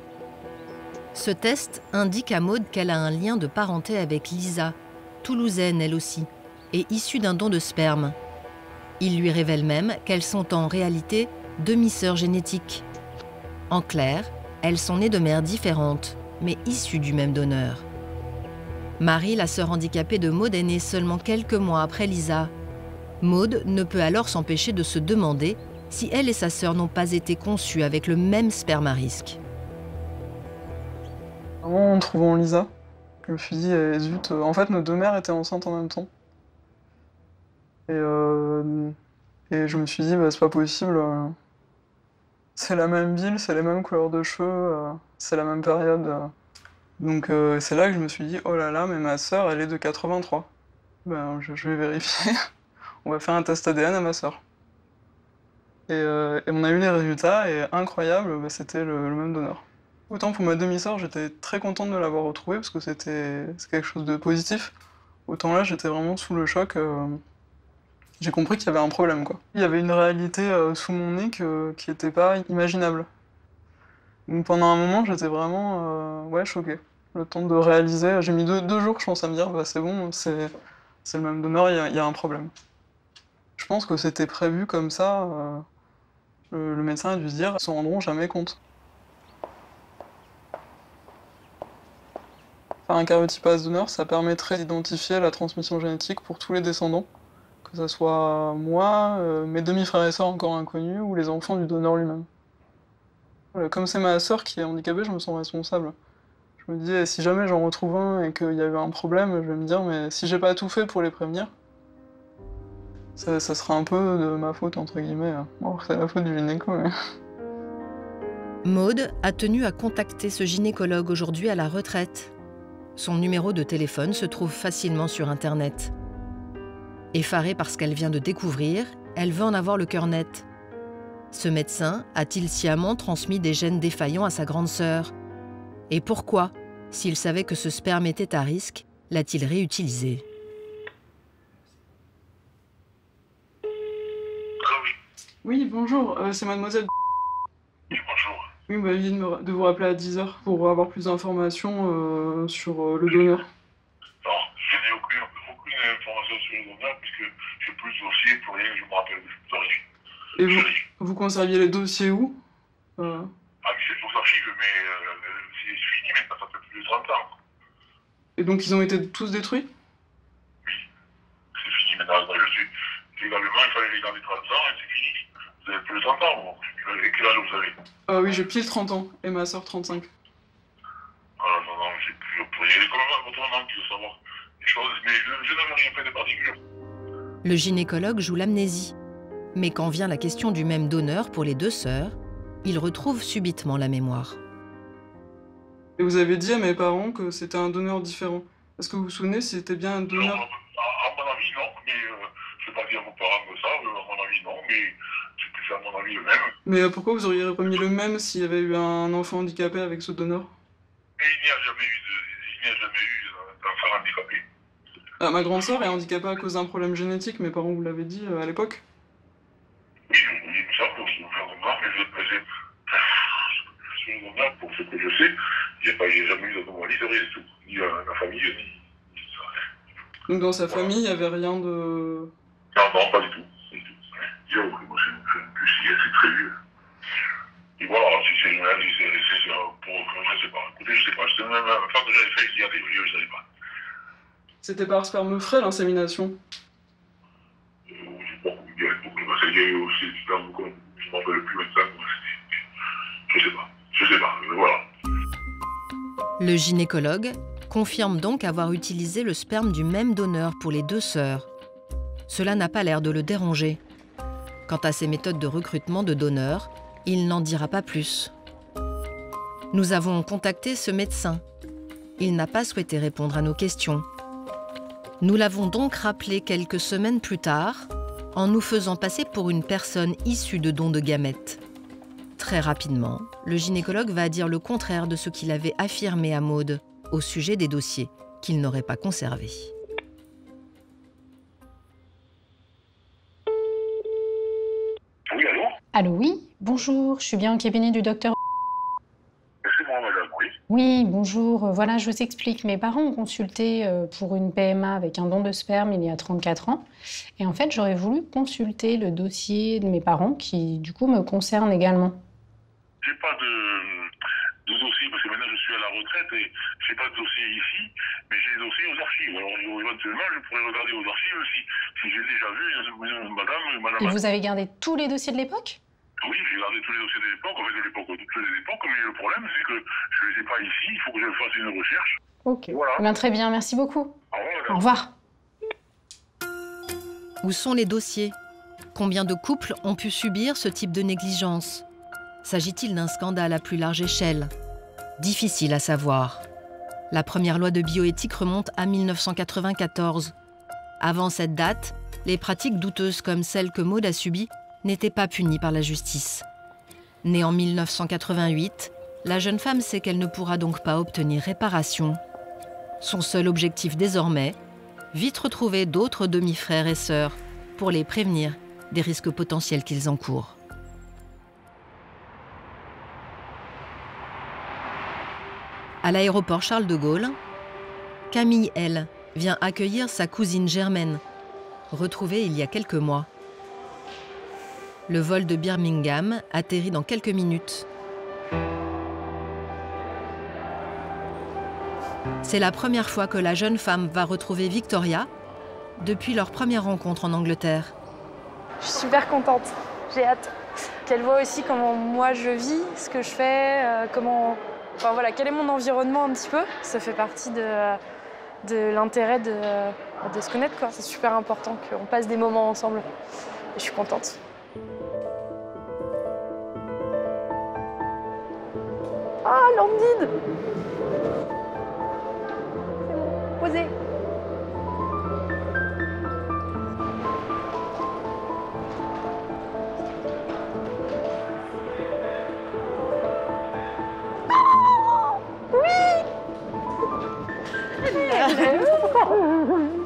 Speaker 1: Ce test indique à Maude qu'elle a un lien de parenté avec Lisa, toulousaine elle aussi, et issue d'un don de sperme. Il lui révèle même qu'elles sont en réalité demi-sœurs génétiques. En clair, elles sont nées de mères différentes, mais issues du même donneur. Marie, la sœur handicapée de Maude, est née seulement quelques mois après Lisa. Maude ne peut alors s'empêcher de se demander si elle et sa sœur n'ont pas été conçues avec le même sperme à risque.
Speaker 6: En trouvant Lisa, je me suis dit, zut, en fait nos deux mères étaient enceintes en même temps. Et je me suis dit, bah, c'est pas possible. C'est la même ville, c'est les mêmes couleurs de cheveux, c'est la même période. Donc c'est là que je me suis dit, oh là là, mais ma sœur, elle est de 83. Ben, je vais vérifier. On va faire un test ADN à ma sœur. Et on a eu les résultats, et incroyable, bah, c'était le même donneur. Autant pour ma demi-sœur, j'étais très contente de l'avoir retrouvée, parce que c'est quelque chose de positif. Autant là, j'étais vraiment sous le choc. J'ai compris qu'il y avait un problème, quoi. Il y avait une réalité sous mon nez qui n'était pas imaginable. Donc pendant un moment, j'étais vraiment ouais, choquée. Le temps de réaliser, j'ai mis deux jours, je pense, à me dire, bah, c'est bon, c'est le même donneur, il y a un problème. Je pense que c'était prévu comme ça. Le médecin a dû se dire, ils ne s'en rendront jamais compte. Faire un karyotypase donneur, ça permettrait d'identifier la transmission génétique pour tous les descendants, que ce soit moi, mes demi-frères et sœurs encore inconnus, ou les enfants du donneur lui-même. Comme c'est ma sœur qui est handicapée, je me sens responsable. Je me dis, si jamais j'en retrouve un et qu'il y a eu un problème, je vais me dire, mais si j'ai pas tout fait pour les prévenir, ça sera un peu de ma faute, entre guillemets. Bon, c'est la faute du gynéco, mais...
Speaker 1: Maude a tenu à contacter ce gynécologue aujourd'hui à la retraite. Son numéro de téléphone se trouve facilement sur Internet. Effarée par ce qu'elle vient de découvrir, elle veut en avoir le cœur net. Ce médecin a-t-il sciemment transmis des gènes défaillants à sa grande sœur? Et pourquoi, s'il savait que ce sperme était à risque, l'a-t-il réutilisé?
Speaker 6: Oui, bonjour, c'est mademoiselle...
Speaker 14: Oui, bonjour.
Speaker 6: Oui, vous m'avez dit de vous rappeler à 10h pour avoir plus d'informations sur le donneur.
Speaker 14: Non, je n'ai aucune information sur le donneur puisque je n'ai plus de dossier pour rien que je me rappelle de
Speaker 6: Et vous conserviez les dossiers où
Speaker 14: Ah, mais c'est aux archives, mais c'est fini maintenant, ça fait plus de 30 ans.
Speaker 6: Et donc ils ont été tous détruits?
Speaker 14: Oui, c'est fini maintenant. Légalement, il fallait les garder 30 ans et c'est fini. Vous avez plus de 30 ans, vous. Et quel âge vous avez?
Speaker 6: Oui, j'ai pile 30 ans, et ma sœur 35.
Speaker 14: Ah non, j'ai plus. Il y a quand même votre maman qui veut savoir des choses, mais je n'avais rien fait de particulier.
Speaker 1: Le gynécologue joue l'amnésie. Mais quand vient la question du même donneur pour les deux sœurs, il retrouve subitement la mémoire.
Speaker 6: Et vous avez dit à mes parents que c'était un donneur différent. Est-ce que vous vous souvenez si c'était bien un donneur?
Speaker 14: Non, à mon avis, non, mais je ne vais pas dire à vos parents que ça, à mon avis, non, mais c'est à mon avis le même.
Speaker 6: Mais pourquoi vous auriez remis le même s'il y avait eu un enfant handicapé avec ce donneur?
Speaker 14: Mais il n'y a jamais eu d'enfant handicapé.
Speaker 6: Ma grande sœur est handicapée à cause d'un problème génétique, mes parents vous l'avaient dit à l'époque?
Speaker 14: Oui, il me semble que c'est un donneur, mais sur le donneur, pour ce que je sais, il n'y a jamais eu d'anomalie de rien du tout. Ni la famille, ni ça.
Speaker 6: Donc dans sa famille, il n'y avait rien de...
Speaker 14: Non, pas du tout. Moi, c'est très vieux. Et voilà, si c'est une maladie, je sais pas. Écoutez, je sais pas. C'était même la femme que j'avais fait, je savais pas.
Speaker 6: C'était par sperme frais, l'insémination?
Speaker 14: Je sais pas, il y a eu aussi du sperme, je m'en rappelle plus maintenant. Je sais pas, mais voilà.
Speaker 1: Le gynécologue confirme donc avoir utilisé le sperme du même donneur pour les deux sœurs. Cela n'a pas l'air de le déranger. Quant à ses méthodes de recrutement de donneurs, il n'en dira pas plus. Nous avons contacté ce médecin. Il n'a pas souhaité répondre à nos questions. Nous l'avons donc rappelé quelques semaines plus tard, en nous faisant passer pour une personne issue de dons de gamètes. Très rapidement, le gynécologue va dire le contraire de ce qu'il avait affirmé à Maude au sujet des dossiers qu'il n'aurait pas conservés.
Speaker 14: Oui, allô?
Speaker 15: Allô, oui. Bonjour, je suis bien au cabinet du docteur.
Speaker 14: C'est moi, madame, oui.
Speaker 15: Oui, bonjour. Voilà, je vous explique. Mes parents ont consulté pour une PMA avec un don de sperme il y a 34 ans. Et en fait, j'aurais voulu consulter le dossier de mes parents qui, du coup, me concerne également.
Speaker 14: J'ai pas de dossiers, parce que maintenant je suis à la retraite et je n'ai pas de dossier ici, mais j'ai des dossiers aux archives. Alors éventuellement, je pourrais regarder aux archives si j'ai déjà vu madame.
Speaker 15: Et vous avez gardé tous les dossiers de l'époque?
Speaker 14: Oui, j'ai gardé tous les dossiers de l'époque, en fait de l'époque, toutes les époques, mais le problème c'est que je ne les ai pas ici, il faut que je fasse une recherche.
Speaker 15: Ok.
Speaker 14: Voilà.
Speaker 15: Eh bien, très bien, merci beaucoup.
Speaker 14: Au revoir.
Speaker 15: Au revoir.
Speaker 1: Où sont les dossiers? Combien de couples ont pu subir ce type de négligence? S'agit-il d'un scandale à plus large échelle? Difficile à savoir. La première loi de bioéthique remonte à 1994. Avant cette date, les pratiques douteuses comme celles que Maud a subies n'étaient pas punies par la justice. Née en 1988, la jeune femme sait qu'elle ne pourra donc pas obtenir réparation. Son seul objectif désormais, vite retrouver d'autres demi-frères et sœurs pour les prévenir des risques potentiels qu'ils encourent. À l'aéroport Charles de Gaulle, Camille, elle, vient accueillir sa cousine Germaine, retrouvée il y a quelques mois. Le vol de Birmingham atterrit dans quelques minutes. C'est la première fois que la jeune femme va retrouver Victoria depuis leur première rencontre en Angleterre.
Speaker 2: Je suis super contente, j'ai hâte qu'elle voit aussi comment moi je vis, ce que je fais, enfin, voilà, quel est mon environnement un petit peu. Ça fait partie de l'intérêt de se connaître, quoi. C'est super important qu'on passe des moments ensemble. Et je suis contente. Ah, Landine! C'est bon, posez.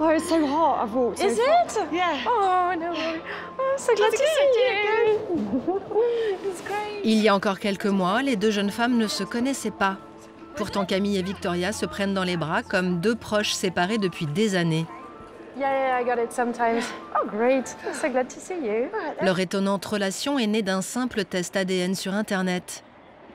Speaker 16: Oh, it's so hot, I thought.
Speaker 2: Is it?
Speaker 16: Yeah.
Speaker 2: Oh, no worry. Oh, so glad to see you. It's great.
Speaker 1: Il y a encore quelques mois, les deux jeunes femmes ne se connaissaient pas. Pourtant, Camille et Victoria se prennent dans les bras comme deux proches séparés depuis des années.
Speaker 2: Yeah, I got it sometimes. Oh, great. I'm so glad to see you.
Speaker 1: Leur étonnante relation est née d'un simple test ADN sur Internet.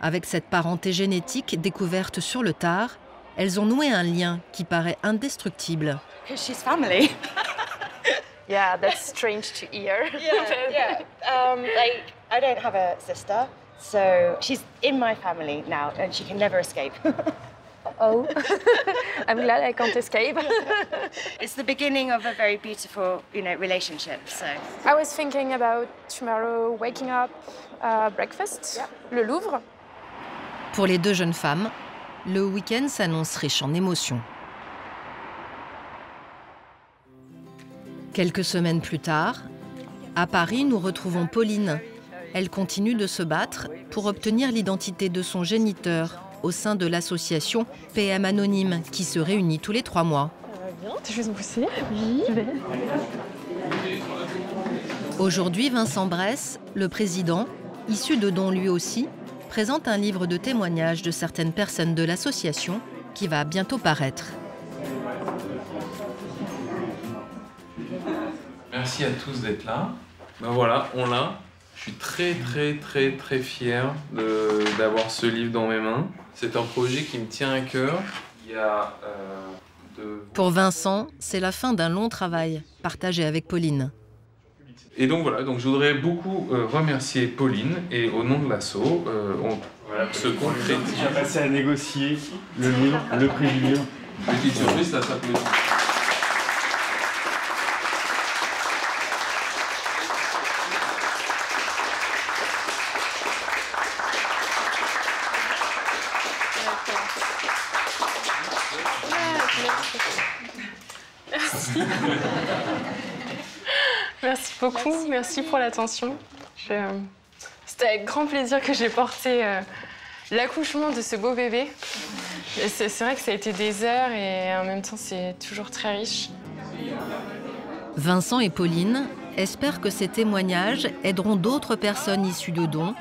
Speaker 1: Avec cette parenté génétique découverte sur le tard, elles ont noué un lien qui paraît indestructible.
Speaker 16: Because she's family.
Speaker 2: Yeah, that's strange to hear.
Speaker 16: Yeah. Like, I don't have a sister, so she's in my family now, and she can never escape.
Speaker 2: Oh, I'm glad I can't escape.
Speaker 16: It's the beginning of a very beautiful, relationship. So
Speaker 2: I was thinking about tomorrow waking up, breakfast, le Louvre.
Speaker 1: Pour les deux jeunes femmes, le week-end s'annonce riche en émotions. Quelques semaines plus tard, à Paris, nous retrouvons Pauline. Elle continue de se battre pour obtenir l'identité de son géniteur au sein de l'association PM Anonyme qui se réunit tous les 3 mois.
Speaker 2: Tu veux me pousser? Oui. Je vais.
Speaker 1: Aujourd'hui, Vincent Bresse, le président, issu de dons lui aussi, présente un livre de témoignages de certaines personnes de l'association qui va bientôt paraître.
Speaker 17: Merci à tous d'être là. Ben voilà, on l'a. Je suis très fier d'avoir ce livre dans mes mains. C'est un projet qui me tient à cœur.
Speaker 1: Pour Vincent, c'est la fin d'un long travail partagé avec Pauline.
Speaker 17: Et donc voilà, je voudrais beaucoup remercier Pauline et au nom de l'asso, on se concrétise.
Speaker 5: On va passer à négocier le livre, le prix du livre.
Speaker 17: Petite surprise, ça s'applaudit.
Speaker 2: Merci. Merci beaucoup, merci pour l'attention. C'était avec grand plaisir que j'ai porté l'accouchement de ce beau bébé. C'est vrai que ça a été des heures et en même temps c'est toujours très riche.
Speaker 1: Vincent et Pauline espèrent que ces témoignages aideront d'autres personnes issues de dons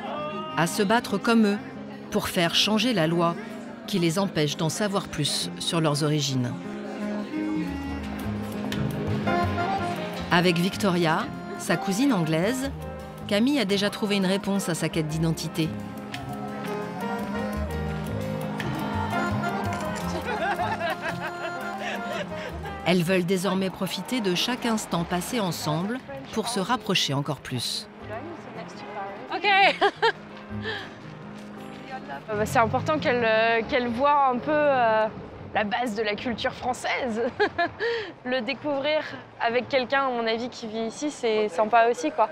Speaker 1: à se battre comme eux pour faire changer la loi qui les empêche d'en savoir plus sur leurs origines. Avec Victoria, sa cousine anglaise, Camille a déjà trouvé une réponse à sa quête d'identité. Elles veulent désormais profiter de chaque instant passé ensemble pour se rapprocher encore plus.
Speaker 18: Ok. C'est important qu'elle voit un peu la base de la culture française. Le découvrir avec quelqu'un, à mon avis, qui vit ici, c'est sympa aussi, quoi.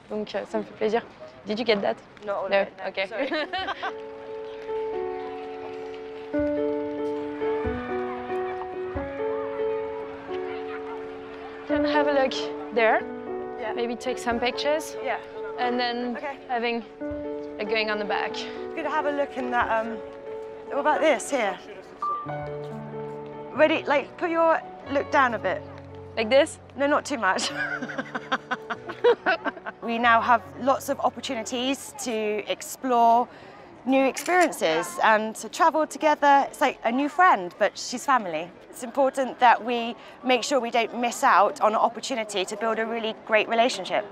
Speaker 18: Donc ça me fait plaisir. Did you get that?
Speaker 16: No.
Speaker 18: Okay. Can I have a look there?
Speaker 16: Yeah.
Speaker 18: Maybe take some pictures.
Speaker 16: Yeah.
Speaker 18: And then having going on the back.
Speaker 16: Could have a look in that. What about this here? Ready? Like, look down a bit.
Speaker 18: Like this?
Speaker 16: No, not too much. We now have lots of opportunities to explore new experiences and to travel together. It's like a new friend, but she's family. It's important that we make sure we don't miss out on an opportunity to build a really great relationship.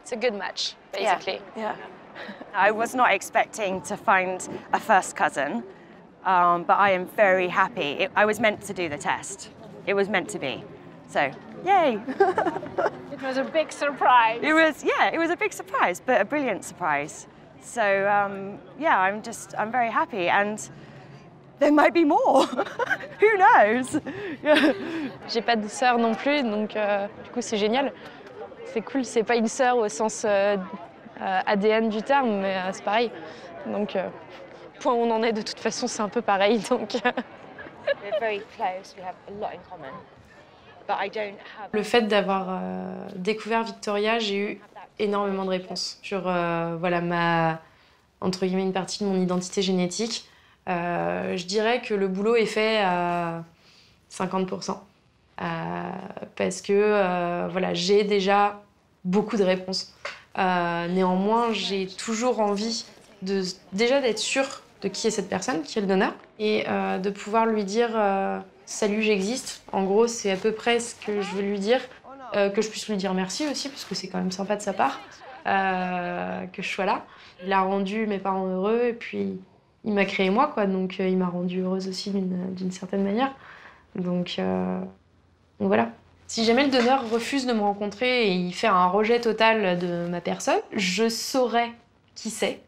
Speaker 18: It's a good match, basically.
Speaker 16: Yeah. I was not expecting to find a first cousin, but I am very happy. I was meant to do the test. It was meant to be. So, yay!
Speaker 18: It was a big surprise.
Speaker 16: It was a big surprise, but a brilliant surprise. So, yeah, I'm very happy, and there might be more. Who knows?
Speaker 18: J'ai pas de sœur non plus, donc du coup c'est génial. C'est cool, c'est pas une sœur au sens ADN du terme, mais c'est pareil. Donc, point où on en est, de toute façon, c'est un peu pareil. Donc.
Speaker 16: We're very close. We have a lot in common. But I don't have...
Speaker 2: Le fait d'avoir découvert Victoria, j'ai eu énormément de réponses sur voilà, entre guillemets, une partie de mon identité génétique. Je dirais que le boulot est fait à 50%. Parce que voilà, j'ai déjà beaucoup de réponses. Néanmoins, j'ai toujours envie déjà d'être sûre de qui est cette personne, qui est le donneur, et de pouvoir lui dire salut, j'existe. En gros, c'est à peu près ce que je veux lui dire, que je puisse lui dire merci aussi, parce que c'est quand même sympa de sa part que je sois là. Il a rendu mes parents heureux, et puis il m'a créé moi, quoi, donc il m'a rendue heureuse aussi d'une certaine manière. Donc voilà. Si jamais le donneur refuse de me rencontrer et il fait un rejet total de ma personne, je saurais qui c'est,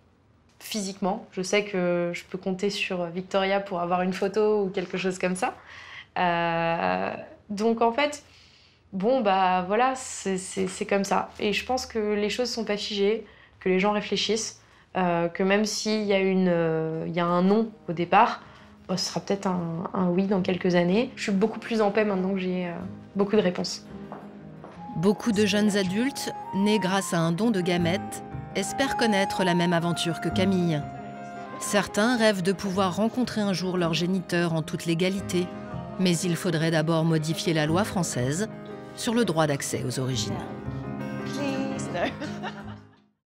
Speaker 2: physiquement. Je sais que je peux compter sur Victoria pour avoir une photo ou quelque chose comme ça. Donc en fait, bon bah voilà, c'est comme ça. Et je pense que les choses sont pas figées, que les gens réfléchissent, que même s'il y a un non au départ, ce sera peut-être un oui dans quelques années. Je suis beaucoup plus en paix maintenant que j'ai beaucoup de réponses.
Speaker 1: Beaucoup de jeunes adultes, nés grâce à un don de gamètes, espèrent connaître la même aventure que Camille. Certains rêvent de pouvoir rencontrer un jour leur géniteur en toute légalité, mais il faudrait d'abord modifier la loi française sur le droit d'accès aux origines.
Speaker 16: Please, no.